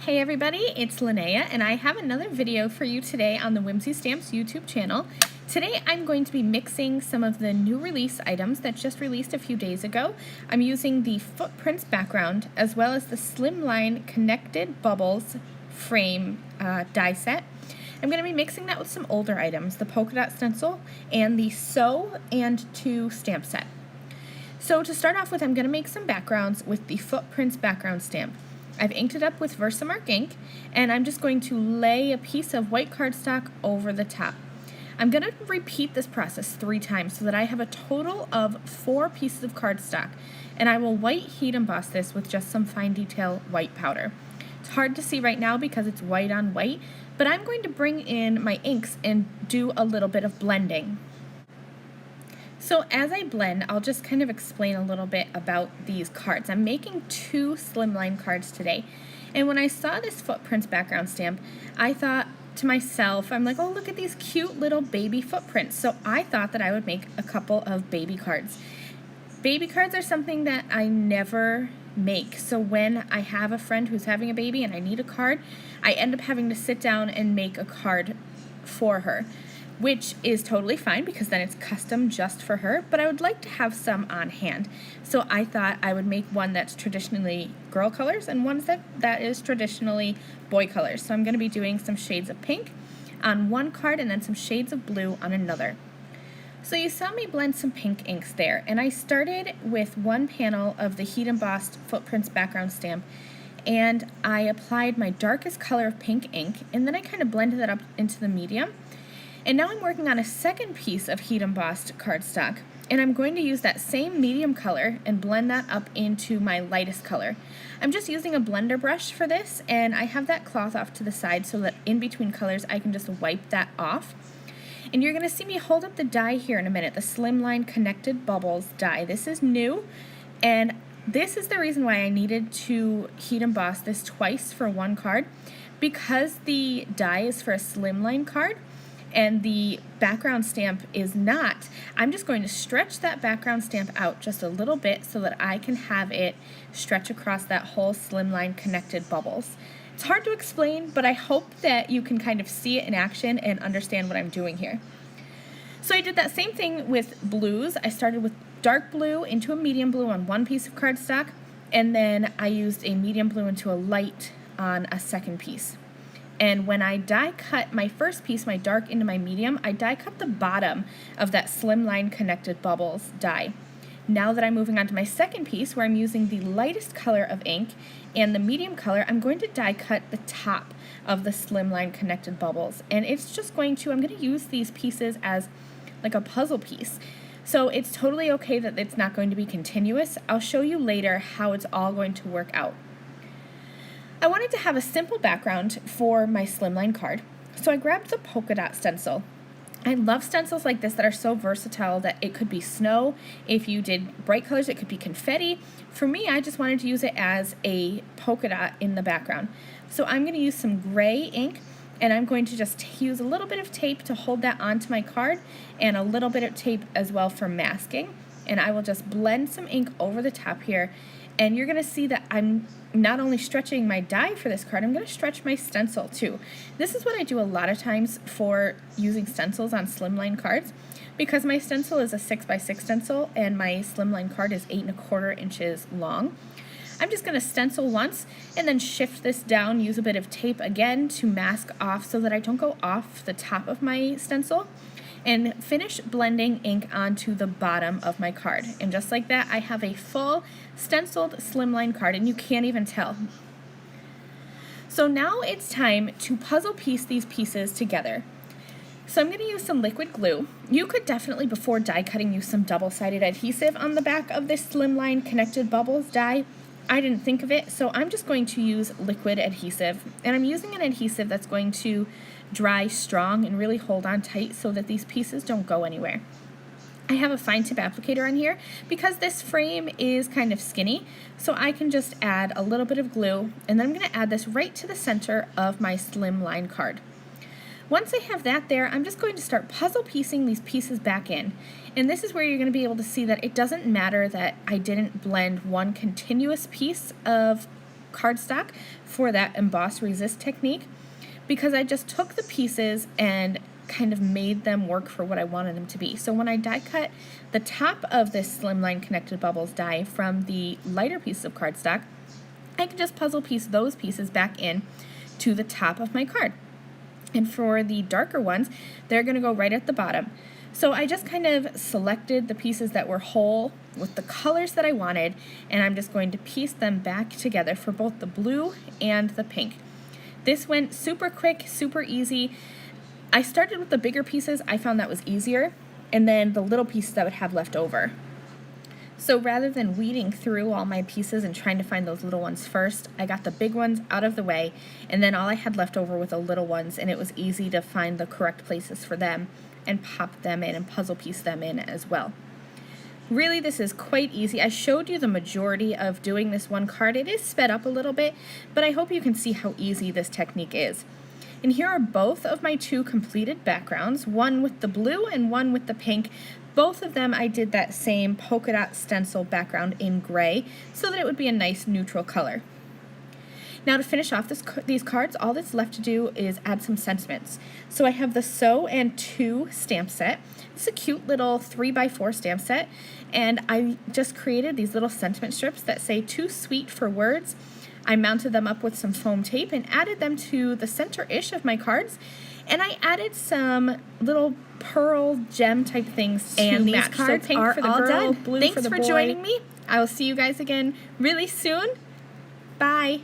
Hey everybody, it's Lynnea and I have another video for you today on the Whimsy Stamps YouTube channel. Today I'm going to be mixing some of the new release items that just released a few days ago. I'm using the Footprints background as well as the Slimline Connected Bubbles frame die set. I'm going to be mixing that with some older items, the polka dot stencil and the Sew and 2 stamp set. So to start off with, I'm going to make some backgrounds with the Footprints background stamp. I've inked it up with Versamark ink, and I'm just going to lay a piece of white cardstock over the top. I'm going to repeat this process 3 times so that I have a total of 4 pieces of cardstock, and I will white heat emboss this with just some fine detail white powder. It's hard to see right now because it's white on white, but I'm going to bring in my inks and do a little bit of blending. So as I blend, I'll just kind of explain a little bit about these cards. I'm making 2 Slimline cards today, and when I saw this Footprints background stamp, I thought to myself, I'm like, oh, look at these cute little baby footprints. So I thought that I would make a couple of baby cards. Baby cards are something that I never make, so when I have a friend who's having a baby and I need a card, I end up having to sit down and make a card for her, which is totally fine because then it's custom just for her, but I would like to have some on hand. So I thought I would make one that's traditionally girl colors and one that is traditionally boy colors. So I'm going to be doing some shades of pink on one card and then some shades of blue on another. So you saw me blend some pink inks there, and I started with one panel of the heat embossed Footprints background stamp, and I applied my darkest color of pink ink, and then I kind of blended that up into the medium. And now I'm working on a second piece of heat embossed cardstock, and I'm going to use that same medium color and blend that up into my lightest color. I'm just using a blender brush for this, and I have that cloth off to the side so that in between colors I can just wipe that off. And you're going to see me hold up the die here in a minute, the Slimline Connected Bubbles die. This is new, and this is the reason why I needed to heat emboss this twice for one card, because the die is for a Slimline card and the background stamp is not. I'm just going to stretch that background stamp out just a little bit so that I can have it stretch across that whole Slimline Connected Bubbles. It's hard to explain, but I hope that you can kind of see it in action and understand what I'm doing here. So I did that same thing with blues. I started with dark blue into a medium blue on one piece of cardstock, and then I used a medium blue into a light on a second piece. And when I die cut my first piece, my dark into my medium, I die cut the bottom of that Slimline Connected Bubbles die. Now that I'm moving on to my second piece, where I'm using the lightest color of ink and the medium color, I'm going to die cut the top of the Slimline Connected Bubbles. And it's just I'm going to use these pieces as like a puzzle piece. So it's totally okay that it's not going to be continuous. I'll show you later how it's all going to work out. I wanted to have a simple background for my Slimline card, so I grabbed the polka dot stencil. I love stencils like this that are so versatile that it could be snow. If you did bright colors, it could be confetti. For me, I just wanted to use it as a polka dot in the background. So I'm going to use some gray ink, and I'm going to just use a little bit of tape to hold that onto my card and a little bit of tape as well for masking. And I will just blend some ink over the top here, and you're going to see that I'm not only stretching my die for this card, I'm going to stretch my stencil too. This is what I do a lot of times for using stencils on Slimline cards, because my stencil is a 6x6 stencil and my Slimline card is 8 1/4 inches long. I'm just going to stencil once and then shift this down, use a bit of tape again to mask off so that I don't go off the top of my stencil, and finish blending ink onto the bottom of my card. And just like that, I have a full stenciled Slimline card, and you can't even tell. So now it's time to puzzle piece these pieces together. So I'm going to use some liquid glue. You could definitely, before die cutting, use some double-sided adhesive on the back of this Slimline Connected Bubbles die. I didn't think of it, so I'm just going to use liquid adhesive, and I'm using an adhesive that's going to dry strong and really hold on tight so that these pieces don't go anywhere. I have a fine tip applicator on here because this frame is kind of skinny, so I can just add a little bit of glue, and then I'm going to add this right to the center of my Slimline card. Once I have that there, I'm just going to start puzzle piecing these pieces back in. And this is where you're going to be able to see that it doesn't matter that I didn't blend one continuous piece of cardstock for that emboss resist technique, because I just took the pieces and kind of made them work for what I wanted them to be. So when I die cut the top of this Slimline Connected Bubbles die from the lighter pieces of cardstock, I can just puzzle piece those pieces back in to the top of my card. And for the darker ones, they're going to go right at the bottom. So I just kind of selected the pieces that were whole with the colors that I wanted, and I'm just going to piece them back together for both the blue and the pink. This went super quick, super easy. I started with the bigger pieces. I found that was easier, and then the little pieces that would have left over. So rather than weeding through all my pieces and trying to find those little ones first, I got the big ones out of the way, and then all I had left over were the little ones, and it was easy to find the correct places for them and pop them in and puzzle piece them in as well. Really, this is quite easy. I showed you the majority of doing this one card. It is sped up a little bit, but I hope you can see how easy this technique is. And here are both of my two completed backgrounds, one with the blue and one with the pink. Both of them I did that same polka dot stencil background in gray so that it would be a nice neutral color. Now to finish off these cards, all that's left to do is add some sentiments. So I have the Sew and 2 stamp set. It's a cute little 3x4 stamp set, and I just created these little sentiment strips that say "Too sweet for words." I mounted them up with some foam tape and added them to the center-ish of my cards, and I added some little pearl gem type things to and match. These cards so pink are for the all girl, done. blue Thanks for the boy. for joining me. I will see you guys again really soon. Bye.